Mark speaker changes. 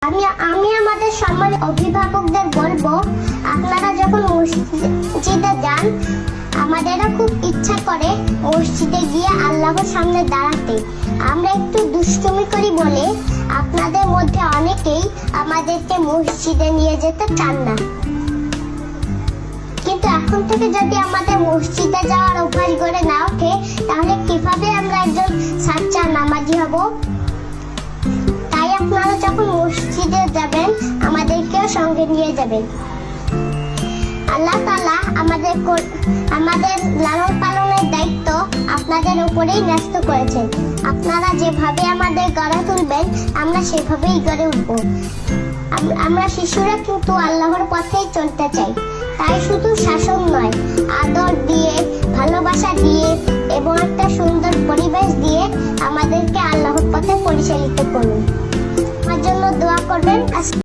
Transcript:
Speaker 1: আমি আমি আমাদের সম্মানিত অভিভাবকদের বলবো, আপনারা যখন মসজিদে যান, আমাদেরও খুব ইচ্ছা করে মসজিদে গিয়ে আল্লাহর সামনে দাঁড়াতে। আমরা একটু দুষ্টুমি করি বলে আপনাদের মধ্যে অনেকেই আমাদেরকে মসজিদে নিয়ে যেতে চান না। কিন্তু এখন থেকে যদি আমাদের মসজিদে যাওয়ার অভ্যাস গড়ে না ওঠে, তাহলে কিভাবে আমরা একজন সাচ্চা নামাজি হব? তাই আপনারা যখন মসজিদে যাবেন, আমাদেরকেও সঙ্গে নিয়ে যাবেন। আল্লাহ তাআলা আমাদের লালন পালনের দায়িত্ব আপনাদের উপরেই ন্যস্ত করেছেন। আপনারা যেভাবে আমাদের গড়ে তুলবেন, আমরা সেভাবেই গড়ে উঠব। আমরা শিশুরা কিন্তু আল্লাহর পথেই চলতে চাই। তাই শুধু শাসন নয়, আদর দিয়ে, ভালোবাসা দিয়ে এবং একটা সুন্দর পরিবেশ দিয়ে আমাদেরকে আল্লাহর পথে পরিচালিত করুন। আমার জন্য দোয়া করবেন।